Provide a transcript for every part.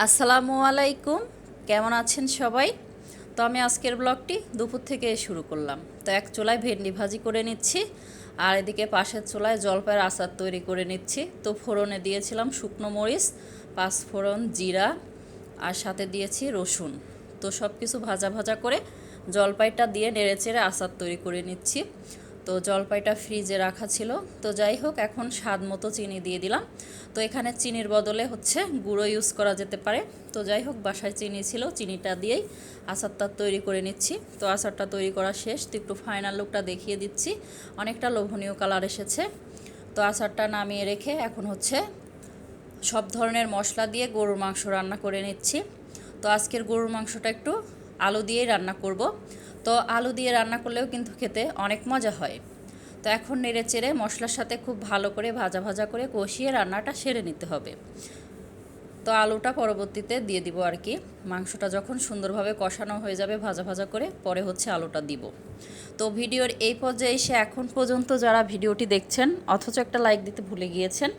আসসালামু আলাইকুম, কেমন আছেন সবাই? তো আমি আজকের ব্লগটি দুপুর থেকে শুরু করলাম। তো এক চুলায় ভেন্ডি ভাজি করে নিচ্ছি, আর এদিকে পাশের চুলায় জলপাইয়ের আচার তৈরি করে নিচ্ছি। তো ফোড়নে দিয়েছিলাম শুকনো মরিচ, পাঁচফোড়ন, জিরা, আর সাথে দিয়েছি রসুন। তো সব কিছু ভাজা ভাজা করে জলপাইটা দিয়ে নেড়েচেড়ে আচার তৈরি করে নিচ্ছি। তো জলপাইটা ফ্রিজে রাখা ছিল। তো যাই হোক, এখন স্বাদ মতো চিনি দিয়ে দিলাম। তো এখানে চিনির বদলে গুঁড়ো ইউজ করা যেতে পারে। তো যাই হোক, বাসায় চিনি ছিল, চিনিটা দিয়েই আচারটা তৈরি করে নিচ্ছি। তো আচারটা তৈরি করা শেষ। তো একটু ফাইনাল লুকটা দেখিয়ে দিচ্ছি। অনেকটা লোভনীয় কালার এসেছে। তো আচারটা নামিয়ে রেখে এখন সব ধরনের মশলা দিয়ে গরুর মাংস রান্না করে নিচ্ছি। তো আজকের গরুর মাংসটা একটু আলু দিয়েই রান্না করব। তো আলু দিয়ে রান্না করলেও কিন্তু খেতে অনেক মজা হয়। তো এখন নেড়ে চেড়ে মশলার সাথে খুব ভালো করে ভাজা ভাজা করে কষিয়ে রান্নাটা সেরে নিতে হবে। তো আলুটা পরবর্তীতে দিয়ে দিব আর কি। মাংসটা যখন সুন্দরভাবে কষানো হয়ে যাবে ভাজা ভাজা করে, পরে আলুটা দিব। তো ভিডিওর এই পর্যায়ে এসে এখন পর্যন্ত যারা ভিডিওটি দেখছেন অথচ একটা লাইক দিতে ভুলে গিয়েছেন,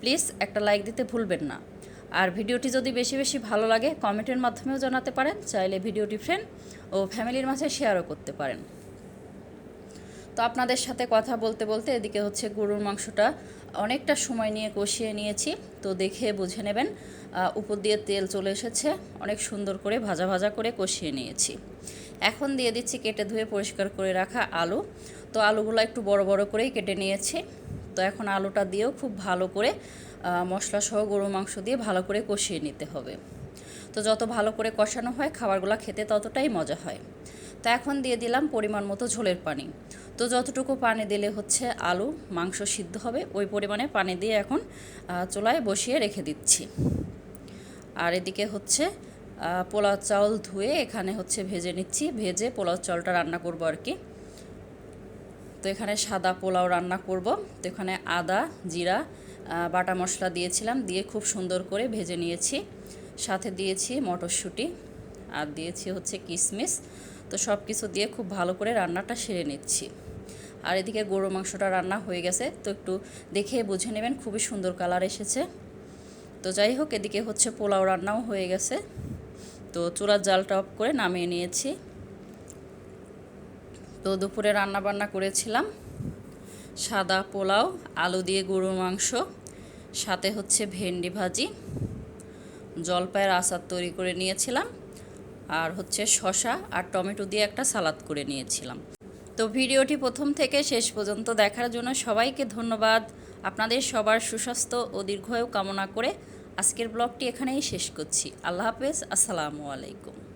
প্লিজ একটা লাইক দিতে ভুলবেন না। আর ভিডিওটি যদি বেশি বেশি ভালো লাগে কমেন্টের মাধ্যমেও জানাতে পারেন, চাইলে ভিডিওটি ফ্রেন্ড ও ফ্যামিলির মাঝে শেয়ারও করতে পারেন। তো আপনাদের সাথে কথা বলতে বলতে এদিকে গরুর মাংসটা অনেকটা সময় নিয়ে কষিয়ে নিয়েছি। তো দেখে বুঝে নেবেন, উপর দিয়ে তেল চলে এসেছে, অনেক সুন্দর করে ভাজা ভাজা করে কষিয়ে নিয়েছি। এখন দিয়ে দিচ্ছি কেটে ধুয়ে পরিষ্কার করে রাখা আলু। তো আলুগুলো একটু বড় বড় করেই কেটে নিয়েছি। তো এখন আলুটা দিয়েও খুব ভালো করে মশলা সহ গরুর মাংস দিয়ে ভালো করে কষিয়ে নিতে হবে। তো যত ভালো করে কষানো হয় খাবারগুলো খেতে ততটাই মজা হয়। তো এখন দিয়ে দিলাম পরিমাণ মতো ঝোলের পানি। তো যতটুকু পানি দিলে আলু মাংস সিদ্ধ হবে, ওই পরিমাণে পানি দিয়ে এখন চুলায় বসিয়ে রেখে দিচ্ছি। আর এদিকে পোলাও চাউল ধুয়ে এখানে ভেজে নিচ্ছি, ভেজে পোলাও চাউলটা রান্না করব আর কি। তো এখানে সাদা পোলাও রান্না করব। তো এখানে আদা, জিরা, বাটা মশলা দিয়েছিলাম, দিয়ে খুব সুন্দর করে ভেজে নিয়েছি। সাথে দিয়েছি মটরশুঁটি, আর দিয়েছি কিশমিশ। তো সব কিছু দিয়ে খুব ভালো করে রান্নাটা সেরে নিচ্ছি। আর এদিকে গরুর মাংসটা রান্না হয়ে গেছে। তো একটু দেখে বুঝে নেবেন, খুবই সুন্দর কালার এসেছে। তো যাই হোক, এদিকে পোলাও রান্নাও হয়ে গেছে। তো চুলার জালটা অফ করে নামিয়ে নিয়েছি। তো দুপুরে রান্না বান্না করেছিলাম সাদা পোলাও, আলু দিয়ে গরুর মাংস, সাথে ভেন্ডি ভাজি, জলপাইয়ের আচার তৈরি করে নিয়েছিলাম, আর শসা আর টমেটো দিয়ে একটা সালাদ করে নিয়েছিলাম। তো ভিডিওটি প্রথম থেকে শেষ পর্যন্ত দেখার জন্য সবাইকে ধন্যবাদ। আপনাদের সবার সুস্বাস্থ্য ও দীর্ঘায়ু কামনা করে আজকের ব্লগটি এখানেই শেষ করছি। আল্লাহ হাফেজ, আসসালামু আলাইকুম।